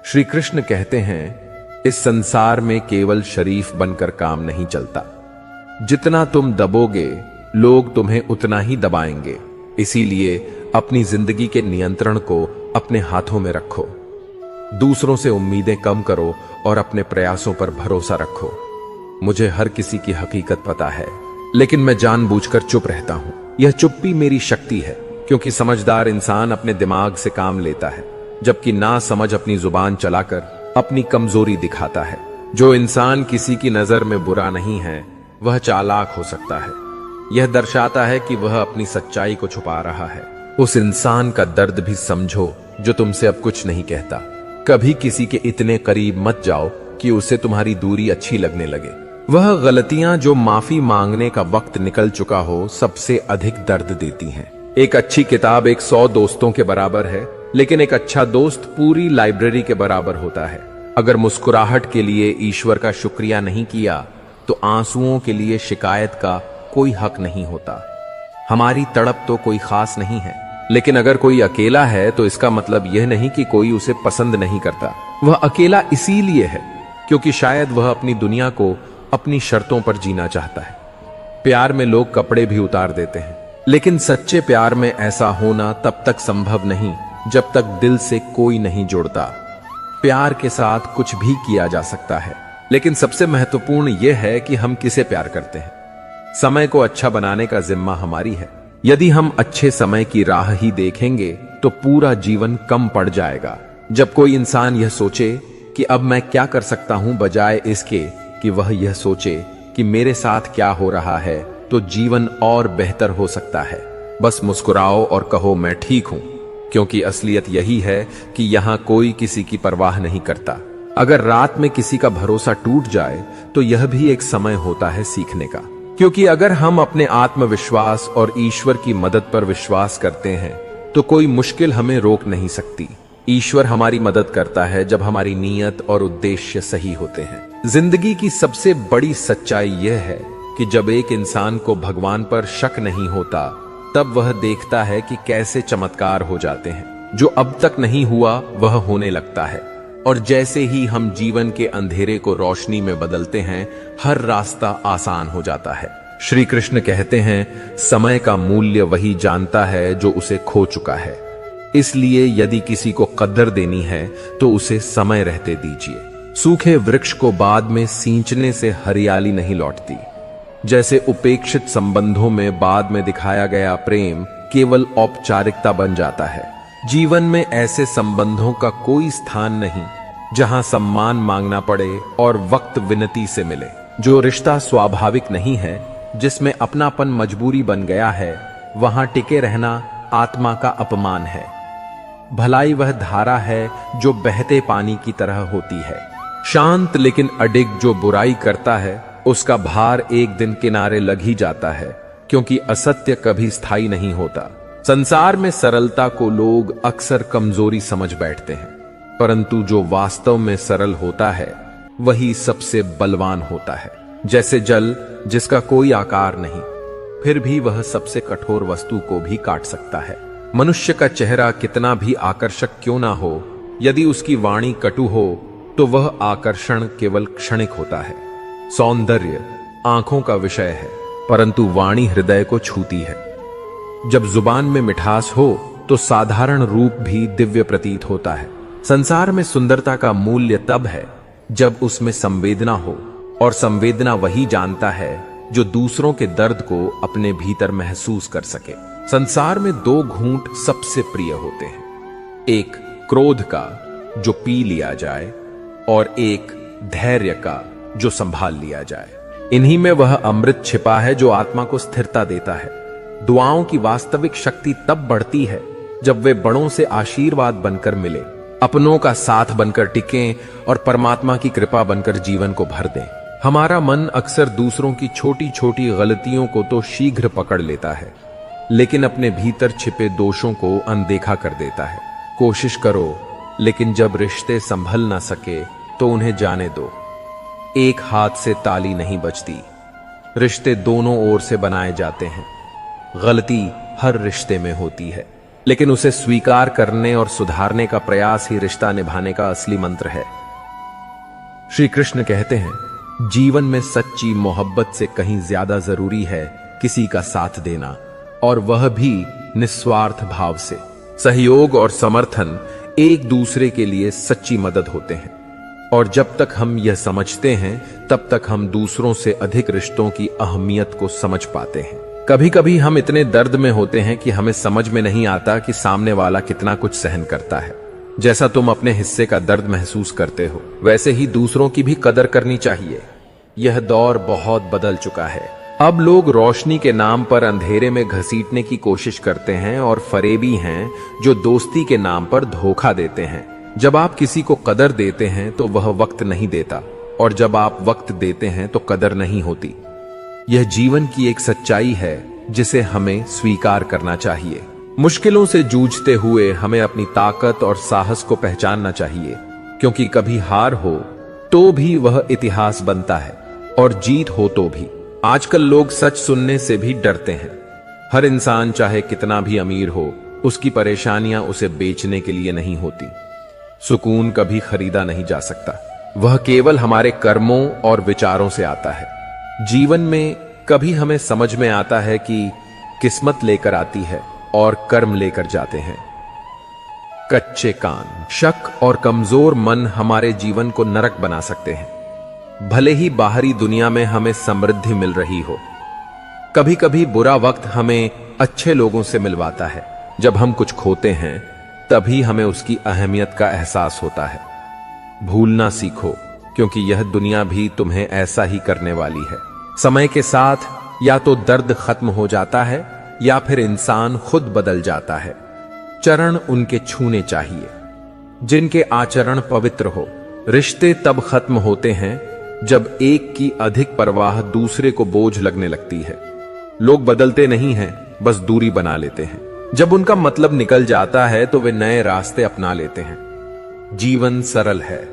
श्री कृष्ण कहते हैं, इस संसार में केवल शरीफ बनकर काम नहीं चलता। जितना तुम दबोगे लोग तुम्हें उतना ही दबाएंगे। इसीलिए अपनी जिंदगी के नियंत्रण को अपने हाथों में रखो। दूसरों से उम्मीदें कम करो और अपने प्रयासों पर भरोसा रखो। मुझे हर किसी की हकीकत पता है, लेकिन मैं जानबूझकर चुप रहता हूं। यह चुप्पी मेरी शक्ति है, क्योंकि समझदार इंसान अपने दिमाग से काम लेता है, जबकि ना समझ अपनी जुबान चलाकर अपनी कमजोरी दिखाता है। जो इंसान किसी की नजर में बुरा नहीं है, वह चालाक हो सकता है। यह दर्शाता है कि वह अपनी सच्चाई को छुपा रहा है। उस इंसान का दर्द भी समझो जो तुमसे अब कुछ नहीं कहता। कभी किसी के इतने करीब मत जाओ कि उसे तुम्हारी दूरी अच्छी लगने लगे। वह गलतियां जो माफी मांगने का वक्त निकल चुका हो, सबसे अधिक दर्द देती हैं। एक अच्छी किताब 100 दोस्तों के बराबर है, लेकिन एक अच्छा दोस्त पूरी लाइब्रेरी के बराबर होता है। अगर मुस्कुराहट के लिए ईश्वर का शुक्रिया नहीं किया, तो आंसुओं के लिए शिकायत का कोई हक नहीं होता। हमारी तड़प तो कोई खास नहीं है, लेकिन अगर कोई अकेला है तो इसका मतलब यह नहीं कि कोई उसे पसंद नहीं करता। वह अकेला इसीलिए है क्योंकि शायद वह अपनी दुनिया को अपनी शर्तों पर जीना चाहता है। प्यार में लोग कपड़े भी उतार देते हैं, लेकिन सच्चे प्यार में ऐसा होना तब तक संभव नहीं जब तक दिल से कोई नहीं जुड़ता। प्यार के साथ कुछ भी किया जा सकता है, लेकिन सबसे महत्वपूर्ण यह है कि हम किसे प्यार करते हैं। समय को अच्छा बनाने का जिम्मा हमारी है। यदि हम अच्छे समय की राह ही देखेंगे तो पूरा जीवन कम पड़ जाएगा। जब कोई इंसान यह सोचे कि अब मैं क्या कर सकता हूं, बजाय इसके कि वह यह सोचे कि मेरे साथ क्या हो रहा है, तो जीवन और बेहतर हो सकता है। बस मुस्कुराओ और कहो मैं ठीक हूं, क्योंकि असलियत यही है कि यहां कोई किसी की परवाह नहीं करता। अगर रात में किसी का भरोसा टूट जाए तो यह भी एक समय होता है सीखने का, क्योंकि अगर हम अपने आत्मविश्वास और ईश्वर की मदद पर विश्वास करते हैं तो कोई मुश्किल हमें रोक नहीं सकती। ईश्वर हमारी मदद करता है जब हमारी नीयत और उद्देश्य सही होते हैं। जिंदगी की सबसे बड़ी सच्चाई यह है कि जब एक इंसान को भगवान पर शक नहीं होता, तब वह देखता है कि कैसे चमत्कार हो जाते हैं। जो अब तक नहीं हुआ वह होने लगता है, और जैसे ही हम जीवन के अंधेरे को रोशनी में बदलते हैं, हर रास्ता आसान हो जाता है। श्री कृष्ण कहते हैं, समय का मूल्य वही जानता है जो उसे खो चुका है। इसलिए यदि किसी को कद्र देनी है तो उसे समय रहते दीजिए। सूखे वृक्ष को बाद में सींचने से हरियाली नहीं लौटती। जैसे उपेक्षित संबंधों में बाद में दिखाया गया प्रेम केवल औपचारिकता बन जाता है। जीवन में ऐसे संबंधों का कोई स्थान नहीं जहां सम्मान मांगना पड़े और वक्त विनती से मिले। जो रिश्ता स्वाभाविक नहीं है, जिसमें अपनापन मजबूरी बन गया है, वहां टिके रहना आत्मा का अपमान है। भलाई वह धारा है जो बहते पानी की तरह होती है। शांत लेकिन अडिग जो बुराई करता है, उसका भार एक दिन किनारे लग ही जाता है, क्योंकि असत्य कभी स्थायी नहीं होता। संसार में सरलता को लोग अक्सर कमजोरी समझ बैठते हैं, परंतु जो वास्तव में सरल होता है वही सबसे बलवान होता है। जैसे जल जिसका कोई आकार नहीं, फिर भी वह सबसे कठोर वस्तु को भी काट सकता है। मनुष्य का चेहरा कितना भी आकर्षक क्यों ना हो, यदि उसकी वाणी कटु हो तो वह आकर्षण केवल क्षणिक होता है। सौंदर्य आंखों का विषय है, परंतु वाणी हृदय को छूती है। जब जुबान में मिठास हो तो साधारण रूप भी दिव्य प्रतीत होता है। संसार में सुंदरता का मूल्य तब है जब उसमें संवेदना हो, और संवेदना वही जानता है जो दूसरों के दर्द को अपने भीतर महसूस कर सके। संसार में 2 घूंट सबसे प्रिय होते हैं, एक क्रोध का जो पी लिया जाए, और एक धैर्य का जो संभाल लिया जाए। इन्हीं में वह अमृत छिपा है जो आत्मा को स्थिरता देता है। दुआओं की वास्तविक शक्ति तब बढ़ती है जब वे बड़ों से आशीर्वाद बनकर मिले, अपनों का साथ बनकर टिकें और परमात्मा की कृपा बनकर जीवन को भर दें। हमारा मन अक्सर दूसरों की छोटी छोटी गलतियों को तो शीघ्र पकड़ लेता है, लेकिन अपने भीतर छिपे दोषों को अनदेखा कर देता है। कोशिश करो, लेकिन जब रिश्ते संभल ना सके तो उन्हें जाने दो। एक हाथ से ताली नहीं बजती, रिश्ते दोनों ओर से बनाए जाते हैं। गलती हर रिश्ते में होती है, लेकिन उसे स्वीकार करने और सुधारने का प्रयास ही रिश्ता निभाने का असली मंत्र है। श्री कृष्ण कहते हैं, जीवन में सच्ची मोहब्बत से कहीं ज्यादा जरूरी है किसी का साथ देना, और वह भी निस्वार्थ भाव से। सहयोग और समर्थन एक दूसरे के लिए सच्ची मदद होते हैं, और जब तक हम यह समझते हैं तब तक हम दूसरों से अधिक रिश्तों की अहमियत को समझ पाते हैं। कभी कभी हम इतने दर्द में होते हैं कि हमें समझ में नहीं आता कि सामने वाला कितना कुछ सहन करता है। जैसा तुम अपने हिस्से का दर्द महसूस करते हो, वैसे ही दूसरों की भी कदर करनी चाहिए। यह दौर बहुत बदल चुका है। अब लोग रोशनी के नाम पर अंधेरे में घसीटने की कोशिश करते हैं, और फरेबी हैं जो दोस्ती के नाम पर धोखा देते हैं। जब आप किसी को कदर देते हैं तो वह वक्त नहीं देता, और जब आप वक्त देते हैं तो कदर नहीं होती। यह जीवन की एक सच्चाई है जिसे हमें स्वीकार करना चाहिए। मुश्किलों से जूझते हुए हमें अपनी ताकत और साहस को पहचानना चाहिए, क्योंकि कभी हार हो तो भी वह इतिहास बनता है, और जीत हो तो भी। आजकल लोग सच सुनने से भी डरते हैं। हर इंसान चाहे कितना भी अमीर हो, उसकी परेशानियां उसे बेचने के लिए नहीं होती। सुकून कभी खरीदा नहीं जा सकता, वह केवल हमारे कर्मों और विचारों से आता है। जीवन में कभी हमें समझ में आता है कि किस्मत लेकर आती है और कर्म लेकर जाते हैं। कच्चे कान, शक और कमजोर मन हमारे जीवन को नरक बना सकते हैं, भले ही बाहरी दुनिया में हमें समृद्धि मिल रही हो। कभी कभी बुरा वक्त हमें अच्छे लोगों से मिलवाता है। जब हम कुछ खोते हैं तभी हमें उसकी अहमियत का एहसास होता है। भूलना सीखो, क्योंकि यह दुनिया भी तुम्हें ऐसा ही करने वाली है। समय के साथ या तो दर्द खत्म हो जाता है या फिर इंसान खुद बदल जाता है। चरण उनके छूने चाहिए जिनके आचरण पवित्र हो। रिश्ते तब खत्म होते हैं जब एक की अधिक परवाह दूसरे को बोझ लगने लगती है। लोग बदलते नहीं हैं, बस दूरी बना लेते हैं। जब उनका मतलब निकल जाता है तो वे नए रास्ते अपना लेते हैं। जीवन सरल है,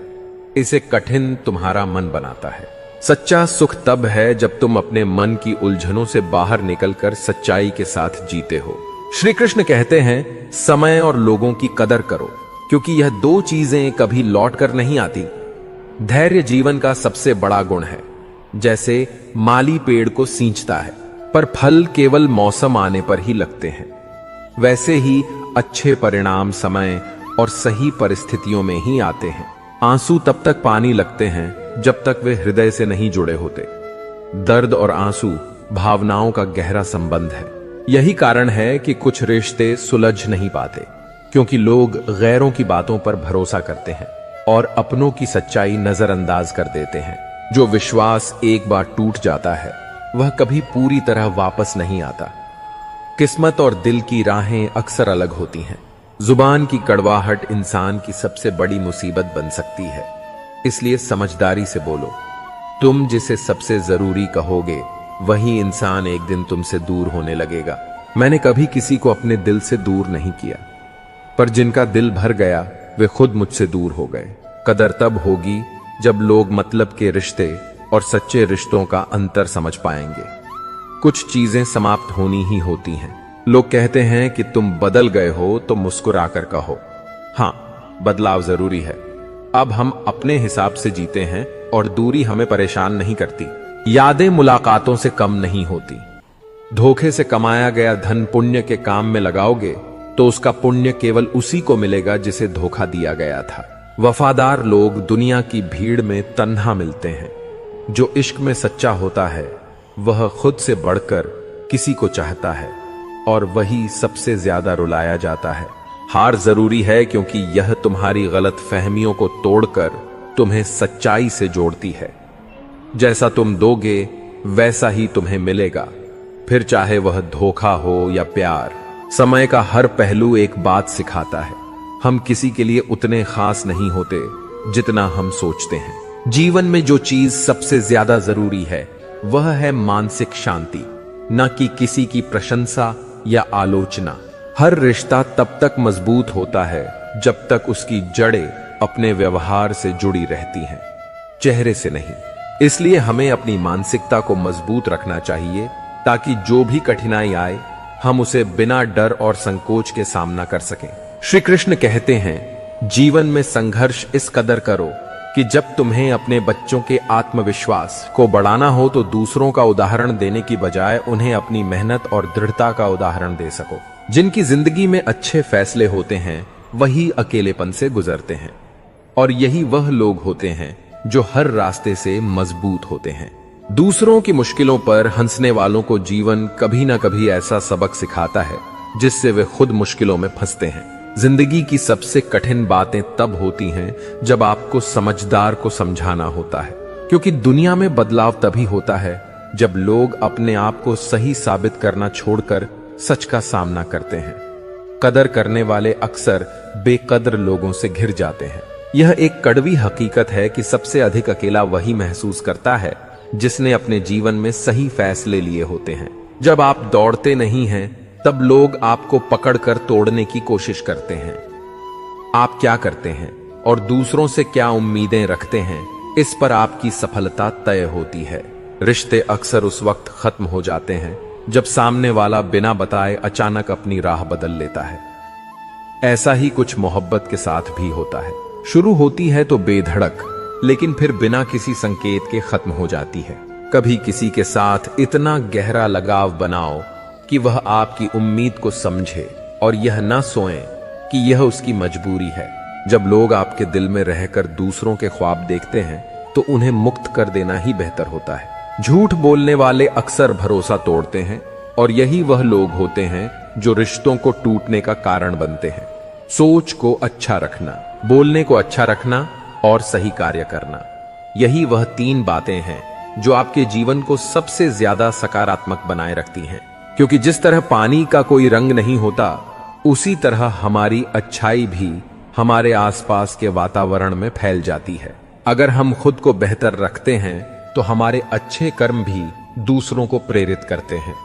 इसे कठिन तुम्हारा मन बनाता है। सच्चा सुख तब है जब तुम अपने मन की उलझनों से बाहर निकलकर सच्चाई के साथ जीते हो। श्री कृष्ण कहते हैं, समय और लोगों की कदर करो, क्योंकि यह दो चीजें कभी लौट कर नहीं आती। धैर्य जीवन का सबसे बड़ा गुण है। जैसे माली पेड़ को सींचता है, पर फल केवल मौसम आने पर ही लगते हैं, वैसे ही अच्छे परिणाम समय और सही परिस्थितियों में ही आते हैं। आंसू तब तक पानी लगते हैं जब तक वे हृदय से नहीं जुड़े होते। दर्द और आंसू भावनाओं का गहरा संबंध है। यही कारण है कि कुछ रिश्ते सुलझ नहीं पाते, क्योंकि लोग गैरों की बातों पर भरोसा करते हैं और अपनों की सच्चाई नजरअंदाज कर देते हैं। जो विश्वास एक बार टूट जाता है वह कभी पूरी तरह वापस नहीं आता। किस्मत और दिल की राहें अक्सर अलग होती हैं। जुबान की कड़वाहट इंसान की सबसे बड़ी मुसीबत बन सकती है, इसलिए समझदारी से बोलो। तुम जिसे सबसे जरूरी कहोगे वही इंसान एक दिन तुमसे दूर होने लगेगा। मैंने कभी किसी को अपने दिल से दूर नहीं किया, पर जिनका दिल भर गया वे खुद मुझसे दूर हो गए। कदर तब होगी जब लोग मतलब के रिश्ते और सच्चे रिश्तों का अंतर समझ पाएंगे। कुछ चीजें समाप्त होनी ही होती हैं। लोग कहते हैं कि तुम बदल गए हो तो मुस्कुराकर कहो, हाँ, बदलाव जरूरी है। अब हम अपने हिसाब से जीते हैं और दूरी हमें परेशान नहीं करती। यादें मुलाकातों से कम नहीं होती। धोखे से कमाया गया धन पुण्य के काम में लगाओगे तो उसका पुण्य केवल उसी को मिलेगा जिसे धोखा दिया गया था। वफादार लोग दुनिया की भीड़ में तन्हा मिलते हैं। जो इश्क में सच्चा होता है वह खुद से बढ़कर किसी को चाहता है, और वही सबसे ज्यादा रुलाया जाता है। हार जरूरी है, क्योंकि यह तुम्हारी गलत फहमियों को तोड़कर तुम्हें सच्चाई से जोड़ती है। जैसा तुम दोगे वैसा ही तुम्हें मिलेगा, फिर चाहे वह धोखा हो या प्यार। समय का हर पहलू एक बात सिखाता है। हम किसी के लिए उतने खास नहीं होते जितना हम सोचते हैं। जीवन में जो चीज सबसे ज्यादा जरूरी है वह है मानसिक शांति, न कि किसी की प्रशंसा या आलोचना। हर रिश्ता तब तक मजबूत होता है जब तक उसकी जड़ें अपने व्यवहार से जुड़ी रहती हैं, चेहरे से नहीं। इसलिए हमें अपनी मानसिकता को मजबूत रखना चाहिए, ताकि जो भी कठिनाई आए हम उसे बिना डर और संकोच के सामना कर सकें। श्री कृष्ण कहते हैं, जीवन में संघर्ष इस कदर करो कि जब तुम्हें अपने बच्चों के आत्मविश्वास को बढ़ाना हो तो दूसरों का उदाहरण देने की बजाय उन्हें अपनी मेहनत और दृढ़ता का उदाहरण दे सको। जिनकी जिंदगी में अच्छे फैसले होते हैं वही अकेलेपन से गुजरते हैं, और यही वह लोग होते हैं जो हर रास्ते से मजबूत होते हैं। दूसरों की मुश्किलों पर हंसने वालों को जीवन कभी ना कभी ऐसा सबक सिखाता है जिससे वे खुद मुश्किलों में फंसते हैं। जिंदगी की सबसे कठिन बातें तब होती हैं जब आपको समझदार को समझाना होता है, क्योंकि दुनिया में बदलाव तभी होता है जब लोग अपने आप को सही साबित करना छोड़कर सच का सामना करते हैं। कदर करने वाले अक्सर बेकदर लोगों से घिर जाते हैं। यह एक कड़वी हकीकत है कि सबसे अधिक अकेला वही महसूस करता है जिसने अपने जीवन में सही फैसले लिए होते हैं। जब आप दौड़ते नहीं हैं तब लोग आपको पकड़कर तोड़ने की कोशिश करते हैं। आप क्या करते हैं और दूसरों से क्या उम्मीदें रखते हैं, इस पर आपकी सफलता तय होती है। रिश्ते अक्सर उस वक्त खत्म हो जाते हैं जब सामने वाला बिना बताए अचानक अपनी राह बदल लेता है। ऐसा ही कुछ मोहब्बत के साथ भी होता है। शुरू होती है तो बेधड़क, लेकिन फिर बिना किसी संकेत के खत्म हो जाती है। कभी किसी के साथ इतना गहरा लगाव बनाओ कि वह आपकी उम्मीद को समझे और यह ना सोए कि यह उसकी मजबूरी है। जब लोग आपके दिल में रहकर दूसरों के ख्वाब देखते हैं तो उन्हें मुक्त कर देना ही बेहतर होता है। झूठ बोलने वाले अक्सर भरोसा तोड़ते हैं, और यही वह लोग होते हैं जो रिश्तों को टूटने का कारण बनते हैं। सोच को अच्छा रखना, बोलने को अच्छा रखना और सही कार्य करना, यही वह 3 बातें हैं जो आपके जीवन को सबसे ज्यादा सकारात्मक बनाए रखती हैं। क्योंकि जिस तरह पानी का कोई रंग नहीं होता, उसी तरह हमारी अच्छाई भी हमारे आसपास के वातावरण में फैल जाती है। अगर हम खुद को बेहतर रखते हैं तो हमारे अच्छे कर्म भी दूसरों को प्रेरित करते हैं।